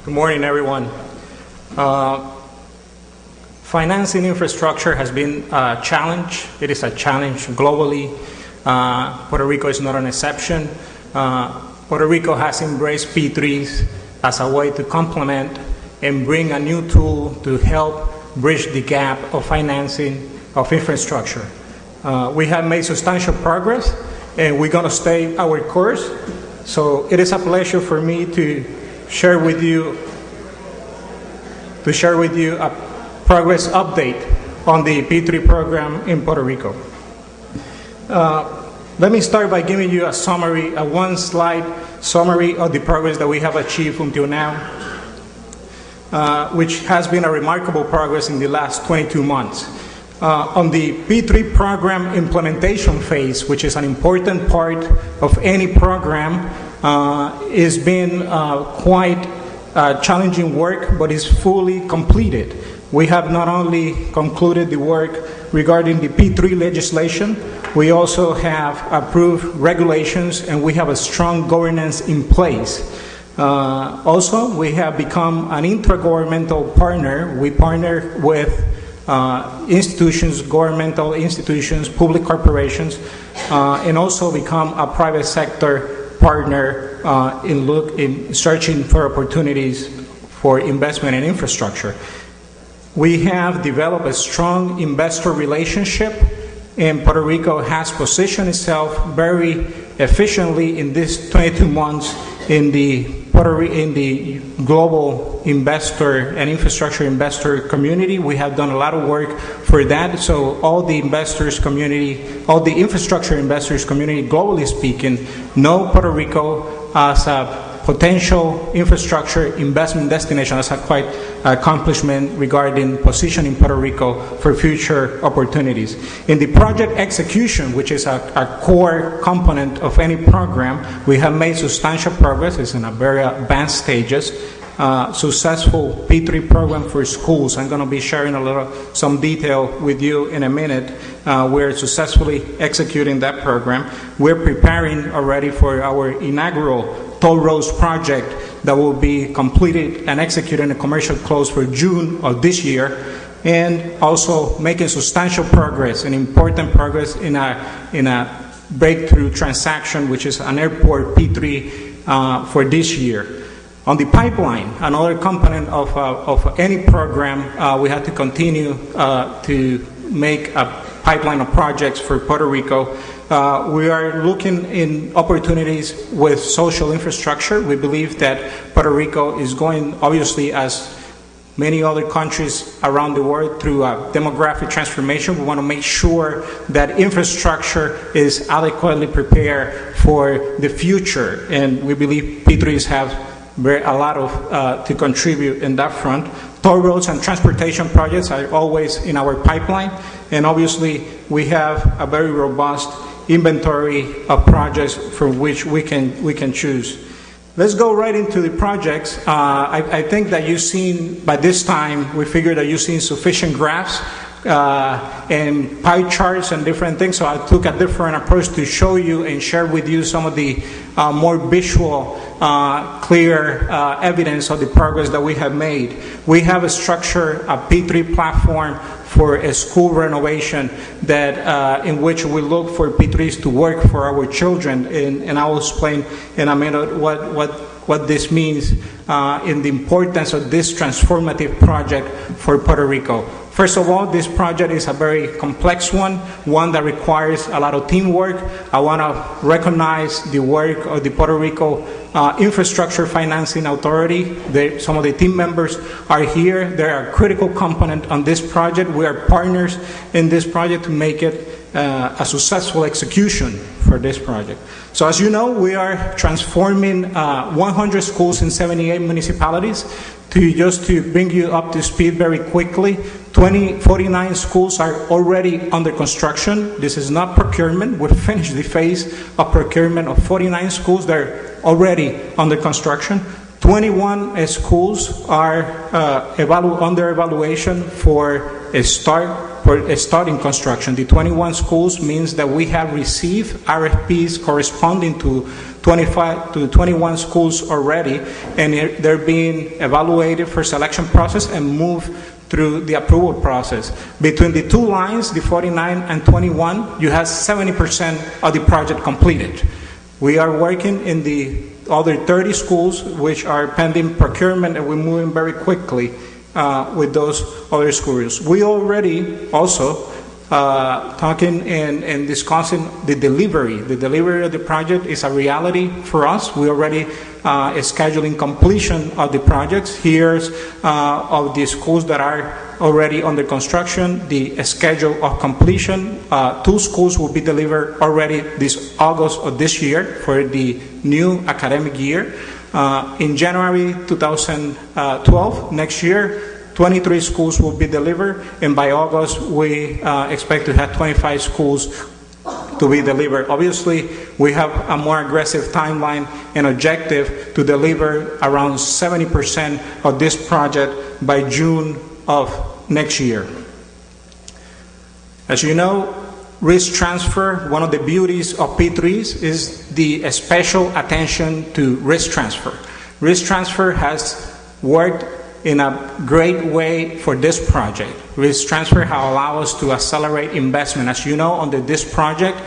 Good morning, everyone. Financing infrastructure has been a challenge. It is a challenge globally. Puerto Rico is not an exception. Puerto Rico has embraced P3s as a way to complement and bring a new tool to help bridge the gap of financing of infrastructure. We have made substantial progress, and we're going to stay our course. So it is a pleasure for me to share with you a progress update on the P3 program in Puerto Rico. Let me start by giving you a one-slide summary of the progress that we have achieved until now, which has been a remarkable progress in the last 22 months. On the P3 program implementation phase, which is an important part of any program, it's been quite challenging work, but is fully completed. We have not only concluded the work regarding the P3 legislation, we also have approved regulations, and we have a strong governance in place. Also, we have become an intergovernmental partner. We partner with institutions, governmental institutions, public corporations, and also become a private sector partner in searching for opportunities for investment in infrastructure. We have developed a strong investor relationship, and Puerto Rico has positioned itself very efficiently in these 22 months in the global investor and infrastructure investor community. We have done a lot of work for that. So all the investors community, all the infrastructure investors community, globally speaking, know Puerto Rico as a potential infrastructure investment destination. That's a quite accomplishment regarding positioning Puerto Rico for future opportunities. In the project execution, which is a core component of any program, we have made substantial progress. It's in a very advanced stages. Successful P3 program for schools. I'm going to be sharing some detail with you in a minute. We're successfully executing that program. We're preparing already for our inaugural toll roads project that will be completed and executed in a commercial close for June of this year, and also making substantial progress and important progress in a breakthrough transaction, which is an airport P3 for this year. On the pipeline, another component of any program, we have to continue to make a pipeline of projects for Puerto Rico. We are looking in opportunities with social infrastructure. We believe that Puerto Rico is going, obviously, as many other countries around the world, through a demographic transformation. We want to make sure that infrastructure is adequately prepared for the future, and we believe P3s have a lot of to contribute in that front. Toll roads and transportation projects are always in our pipeline, and obviously we have a very robust inventory of projects from which we can choose. Let's go right into the projects. I think that you've seen, by this time, we figured that you've seen sufficient graphs and pie charts and different things, so I took a different approach to show you and share with you some of the more visual, clear evidence of the progress that we have made. We have a P3 platform for a school renovation that in which we look for P3s to work for our children, and I will explain in a minute what this means in the importance of this transformative project for Puerto Rico. First of all, this project is a very complex one that requires a lot of teamwork. I want to recognize the work of the Puerto Rico Infrastructure Financing Authority. Some of the team members are here. They're a critical component on this project. We are partners in this project to make it a successful execution for this project. So as you know, we are transforming 100 schools in 78 municipalities. Just to bring you up to speed very quickly, 49 schools are already under construction. This is not procurement. We've finished the phase of procurement of 49 schools. They're already under construction. 21 schools are under evaluation for starting construction. The 21 schools means that we have received RFPs corresponding to 25 to 21 schools already, and they're being evaluated for selection process and moved through the approval process. Between the two lines, the 49 and 21, you have 70% of the project completed. We are working in the other 30 schools which are pending procurement, and we're moving very quickly with those other schools. We already also talking and discussing the delivery. The delivery of the project is a reality for us. We already scheduling completion of the projects. Here's of the schools that are already under construction, the schedule of completion. 2 schools will be delivered already this August of this year for the new academic year. In January 2012, next year, 23 schools will be delivered, and by August we expect to have 25 schools to be delivered. Obviously, we have a more aggressive timeline and objective to deliver around 70% of this project by June of next year. As you know, risk transfer, one of the beauties of P3s is the special attention to risk transfer. Risk transfer has worked in a great way for this project. Risk transfer has allowed us to accelerate investment. As you know, under this project,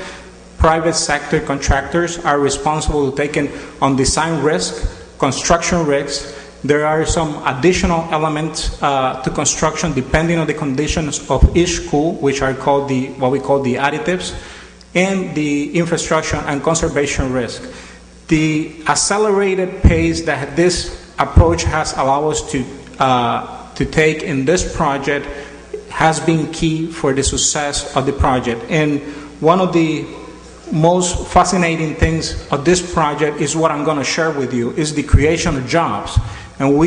private sector contractors are responsible for taking on design risk, construction risks. There are some additional elements to construction depending on the conditions of each school, which are called what we call the additives, and the infrastructure and conservation risk. The accelerated pace that this approach has allowed us to take in this project has been key for the success of the project. And one of the most fascinating things of this project is what I'm going to share with you, is the creation of jobs. And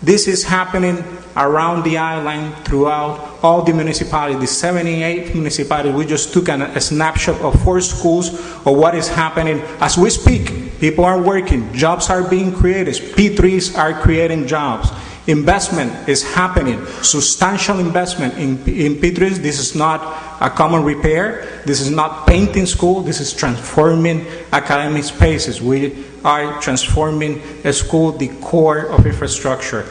this is happening around the island throughout all the municipalities, the 78 municipalities. We just took a snapshot of 4 schools of what is happening as we speak. People are working, jobs are being created, P3s are creating jobs. Investment is happening, substantial investment in P3s. This is not a common repair. This is not painting school. This is transforming academic spaces. We are transforming a school, the core of infrastructure.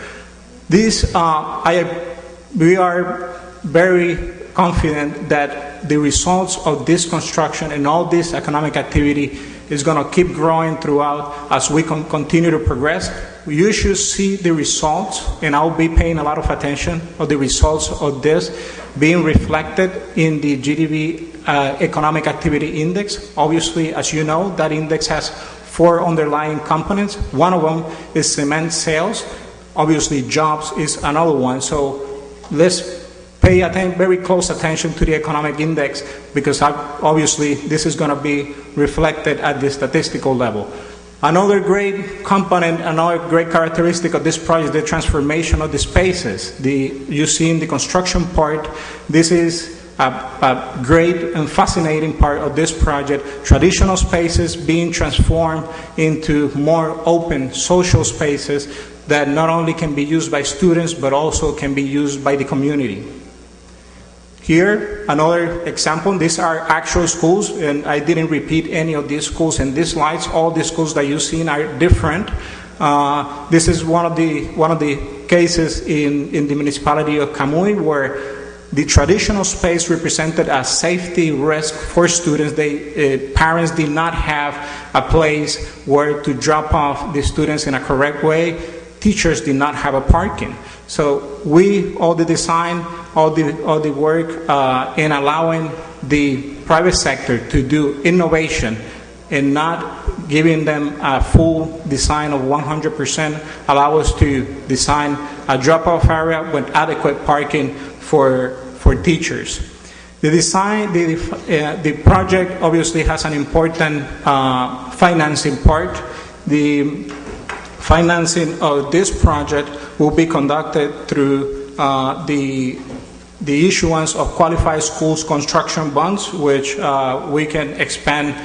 We are very confident that the results of this construction and all this economic activity is going to keep growing throughout as we continue to progress. You should see the results, and I'll be paying a lot of attention of the results of this being reflected in the GDP Economic Activity Index. Obviously, as you know, that index has 4 underlying components. One of them is cement sales. Obviously, jobs is another one. So let's pay very close attention to the economic index, because obviously this is going to be reflected at the statistical level. Another great component, another great characteristic of this project is the transformation of the spaces. You see in the construction part, this is a great and fascinating part of this project. Traditional spaces being transformed into more open social spaces that not only can be used by students, but also can be used by the community. Here, another example. These are actual schools, and I didn't repeat any of these schools in these slides. All the schools that you've seen are different. This is one of the cases in the municipality of Camuy, where the traditional space represented a safety risk for students. Parents did not have a place where to drop off the students in a correct way. Teachers did not have a parking. So all the design, all the work in allowing the private sector to do innovation and not giving them a full design of 100%, allow us to design a drop-off area with adequate parking for teachers. The project obviously has an important financing part. The financing of this project will be conducted through the issuance of qualified schools construction bonds, which we can expand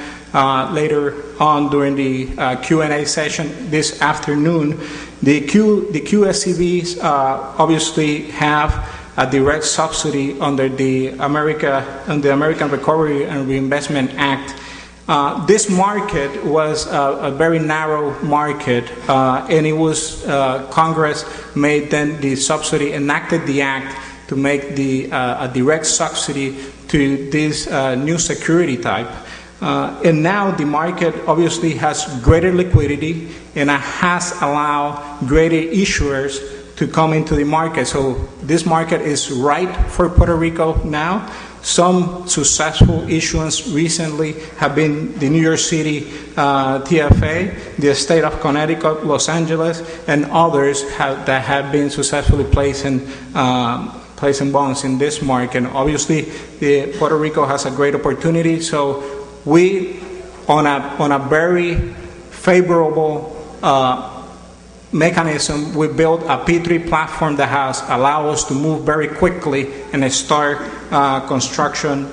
later on during the Q&A session this afternoon. The QSCBs obviously have a direct subsidy under the American Recovery and Reinvestment Act. This market was a very narrow market, and it was Congress made then the subsidy, enacted the act to make a direct subsidy to this new security type. And now the market obviously has greater liquidity and has allowed greater issuers to come into the market. So this market is right for Puerto Rico now. Some successful issuance recently have been the New York City TFA, the state of Connecticut, Los Angeles, and others that have been successfully placing bonds in this market. Obviously, Puerto Rico has a great opportunity. So we, on a very favorable mechanism, we built a P3 platform that has allowed us to move very quickly and start construction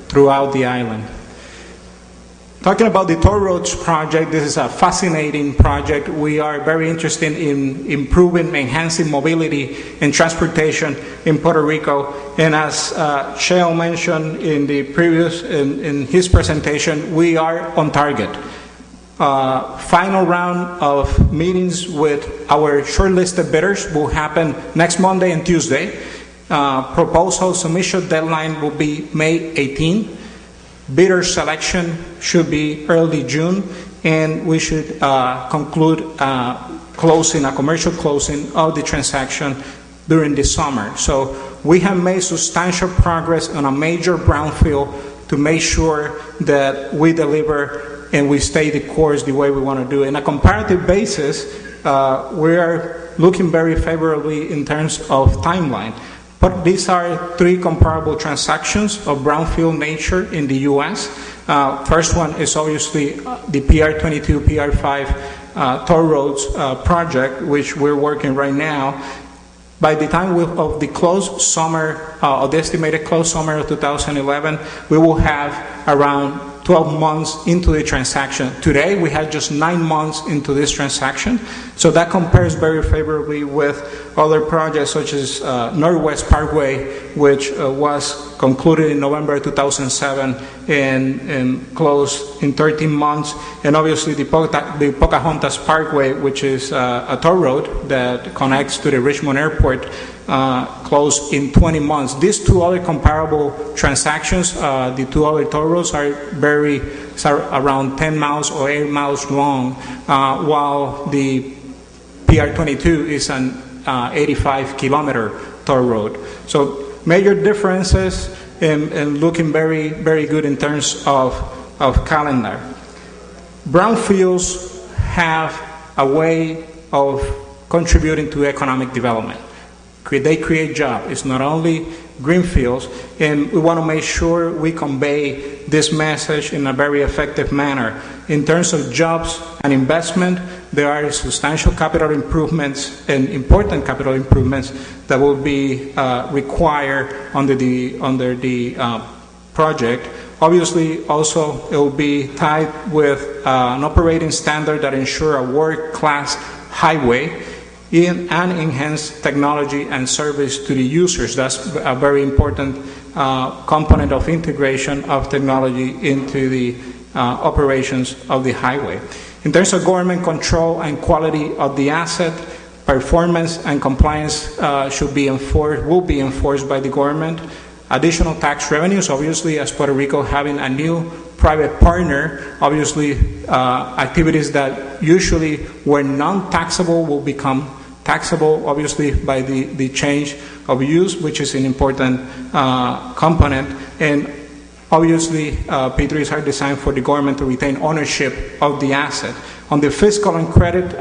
throughout the island. Talking about the toll roads project, this is a fascinating project. We are very interested in improving, enhancing mobility and transportation in Puerto Rico. And as Shale mentioned in his presentation, we are on target. Final round of meetings with our shortlisted bidders will happen next Monday and Tuesday. Proposal submission deadline will be May 18. Bidder selection should be early June, and we should conclude a commercial closing of the transaction during the summer. So we have made substantial progress on a major brownfield to make sure that we deliver and we stay the course the way we want to do. In a comparative basis, we are looking very favorably in terms of timeline. But these are three comparable transactions of brownfield nature in the U.S. First one is obviously the PR22, PR5 toll roads project, which we're working right now. By the time of the closed summer, the estimated closed summer of 2011, we will have around 12 months into the transaction. Today, we had just 9 months into this transaction. So that compares very favorably with other projects such as Northwest Parkway, which was concluded in November 2007 and closed in 13 months. And obviously the Pocahontas Parkway, which is a toll road that connects to the Richmond Airport, closed in 20 months. These two other comparable transactions, the two other toll roads are around 10 miles or 8 miles long, while the PR22 is an 85-kilometer toll road. So major differences and looking very, very good in terms of calendar. Brownfields have a way of contributing to economic development. They create jobs. It's not only greenfields, and we want to make sure we convey this message in a very effective manner. In terms of jobs and investment, there are substantial capital improvements and important capital improvements that will be required under the project. Obviously, also, it will be tied with an operating standard that ensure a world-class highway and enhance technology and service to the users. That's a very important component of integration of technology into the operations of the highway. In terms of government control and quality of the asset, performance and compliance will be enforced by the government. Additional tax revenues, obviously, as Puerto Rico having a new private partner, obviously activities that usually were non-taxable will become taxable, obviously, by the change of use, which is an important component. And obviously, P3s are designed for the government to retain ownership of the asset. On the fiscal and credit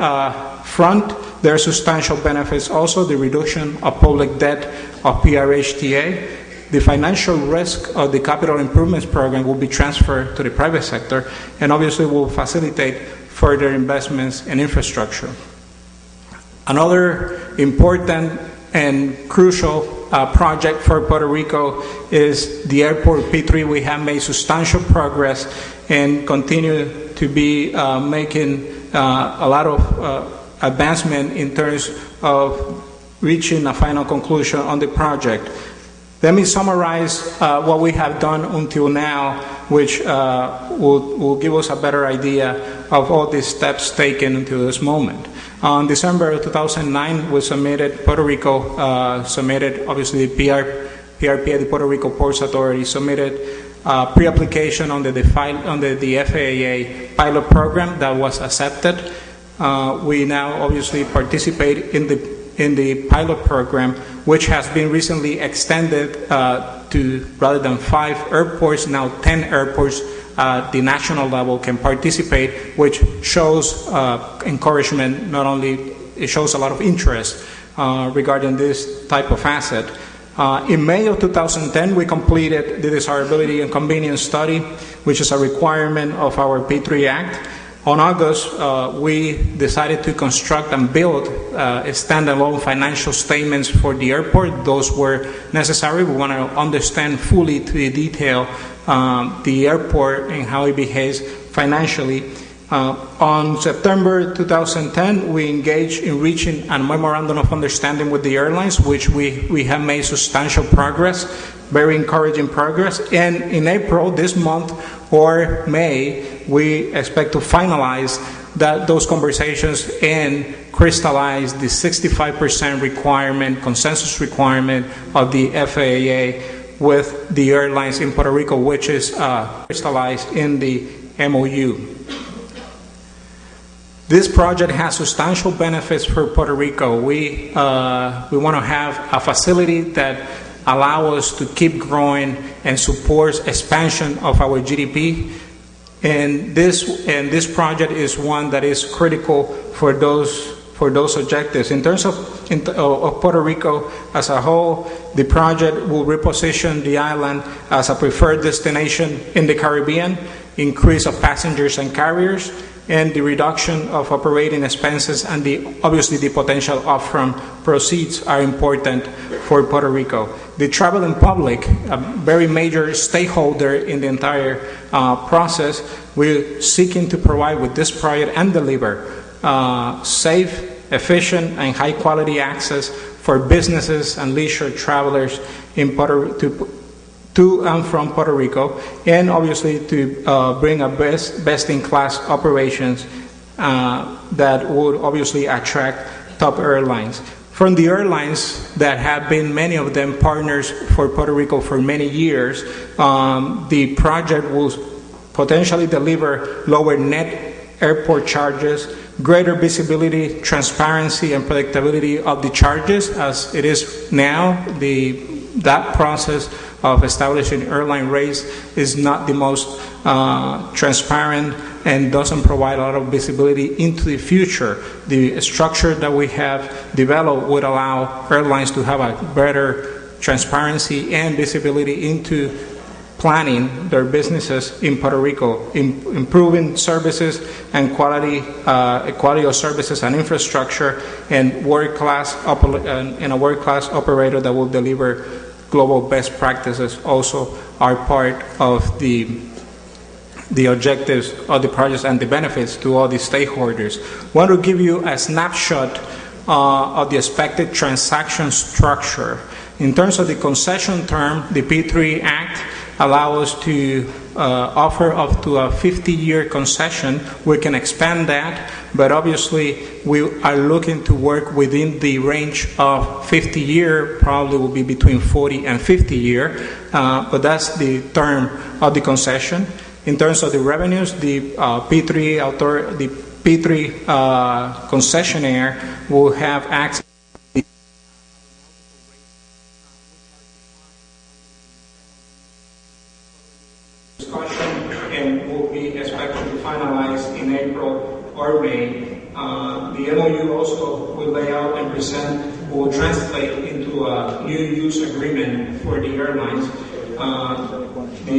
front, there are substantial benefits. Also, the reduction of public debt of PRHTA. The financial risk of the capital improvements program will be transferred to the private sector, and obviously will facilitate further investments in infrastructure. Another important and crucial project for Puerto Rico is the airport P3. We have made substantial progress and continue to be making a lot of advancement in terms of reaching a final conclusion on the project. Let me summarize what we have done until now, which will give us a better idea of all the steps taken until this moment. On December of 2009, we submitted, Puerto Rico submitted, obviously the PRP, the Puerto Rico Ports Authority, submitted pre-application under the FAA pilot program that was accepted. We now obviously participate in the pilot program, which has been recently extended to, rather than 5 airports, now 10 airports at the national level can participate, which shows encouragement. Not only it shows a lot of interest regarding this type of asset. In May of 2010, we completed the desirability and convenience study, which is a requirement of our P3 Act. On August, we decided to construct and build standalone financial statements for the airport. Those were necessary. We want to understand fully to the detail the airport and how it behaves financially. On September 2010, we engaged in reaching a memorandum of understanding with the airlines, which we have made substantial progress, very encouraging progress. And in April, this month, or May, we expect to finalize those conversations and crystallize the 65% requirement, consensus requirement of the FAA with the airlines in Puerto Rico, which is crystallized in the MOU. This project has substantial benefits for Puerto Rico. We want to have a facility that allows us to keep growing and supports expansion of our GDP. And this project is one that is critical for those objectives. In terms of Puerto Rico as a whole, the project will reposition the island as a preferred destination in the Caribbean, increase of passengers and carriers, and the reduction of operating expenses, and obviously the potential upfront proceeds are important for Puerto Rico. The traveling public, a very major stakeholder in the entire process, we're seeking to provide with this project and deliver safe, efficient, and high-quality access for businesses and leisure travelers in to and from Puerto Rico, and obviously to bring a best-in-class operations that would obviously attract top airlines. From the airlines that have been, many of them, partners for Puerto Rico for many years, the project will potentially deliver lower net airport charges, greater visibility, transparency, and predictability of the charges as it is now. That process of establishing airline rates is not the most transparent and doesn't provide a lot of visibility into the future. The structure that we have developed would allow airlines to have a better transparency and visibility into planning their businesses in Puerto Rico, improving services and quality of services and infrastructure, and a world-class operator that will deliver global best practices also are part of the objectives of the projects and the benefits to all the stakeholders. I want to give you a snapshot of the expected transaction structure. In terms of the concession term, the P3 Act allows us to offer up to a 50-year concession. We can expand that, but obviously we are looking to work within the range of 50-year, probably will be between 40 and 50-year, but that's the term of the concession. In terms of the revenues, the P3 concessionaire will have access and will be expected to finalize in April or May. The MOU also will lay out and will translate into a new use agreement for the airlines. The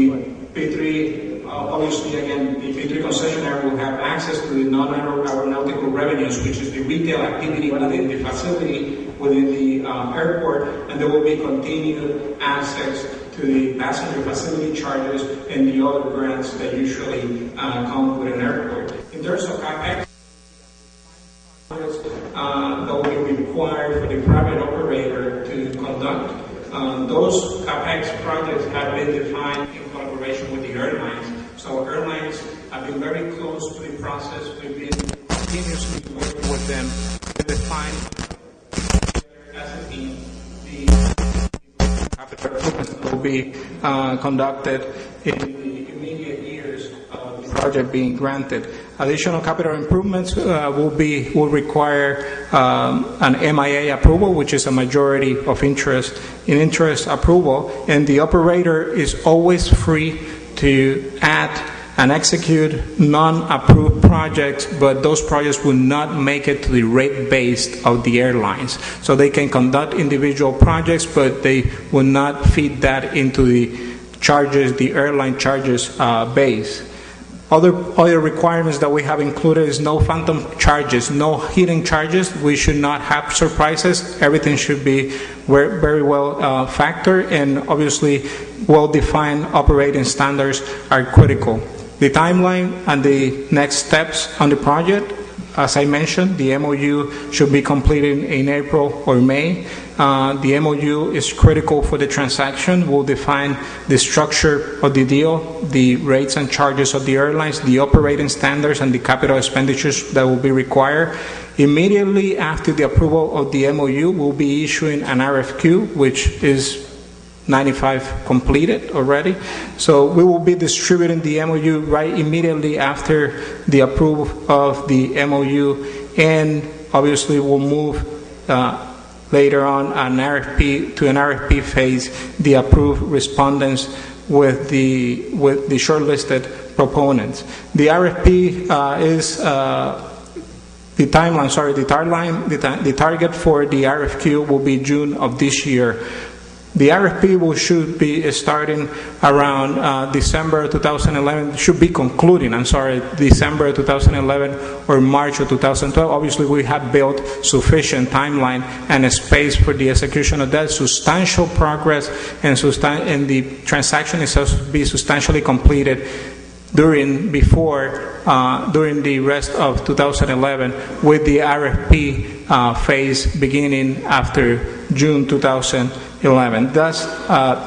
P3, obviously again, the P3 concessionaire will have access to the non-aeronautical revenues, which is the retail activity within the facility, within the airport, and there will be continued access to the passenger facility charges and the other grants that usually come with an airport. In terms of CapEx, that will be required for the private operator to conduct. Those CapEx projects have been defined in collaboration with the airlines. So airlines have been very close to the process. We've been continuously working with them to define as a team the capital improvements that will be conducted in the immediate years of the project being granted. Additional capital improvements will require an MIA approval, which is a majority of interest approval, and the operator is always free to add and execute non-approved projects, but those projects will not make it to the rate base of the airlines. So they can conduct individual projects, but they will not feed that into the charges, the airline charges base. Other requirements that we have included is no phantom charges, no hidden charges. We should not have surprises. Everything should be very well factored, and obviously well-defined operating standards are critical. The timeline and the next steps on the project, as I mentioned, the MOU should be completed in April or May. The MOU is critical for the transaction. We'll define the structure of the deal, the rates and charges of the airlines, the operating standards, and the capital expenditures that will be required. Immediately after the approval of the MOU, we'll be issuing an RFQ, which is 95 completed already. So we will be distributing the MOU right immediately after the approval of the MOU, and obviously we'll move later on an RFP phase, the approved respondents with the shortlisted proponents. The RFP is the target for the RFQ will be June of this year. The RFP should be starting around December 2011, should be concluding, December 2011 or March of 2012. Obviously, we have built sufficient timeline and a space for the execution of that. Substantial progress and the transaction is supposed to be substantially completed during the rest of 2011, with the RFP phase beginning after June 2011. Thus,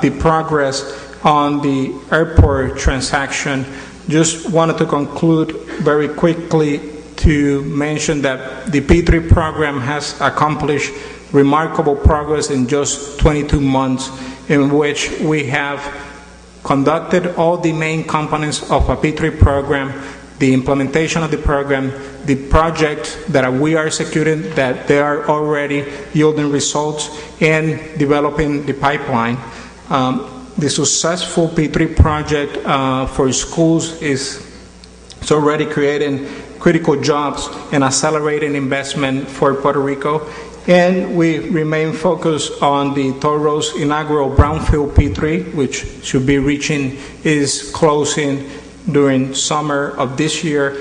the progress on the airport transaction. Just wanted to conclude very quickly to mention that the P3 program has accomplished remarkable progress in just 22 months, in which we have conducted all the main components of a P3 program, the implementation of the program, the projects that we are executing, that they are already yielding results, and developing the pipeline. The successful P3 project for schools is already creating critical jobs and accelerating investment for Puerto Rico. And we remain focused on the toll road's inaugural brownfield P3, which should be reaching its closing during summer of this year.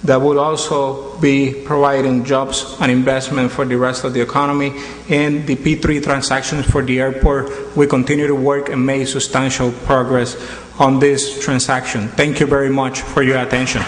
That will also be providing jobs and investment for the rest of the economy. And the P3 transactions for the airport, we continue to work and make substantial progress on this transaction. Thank you very much for your attention.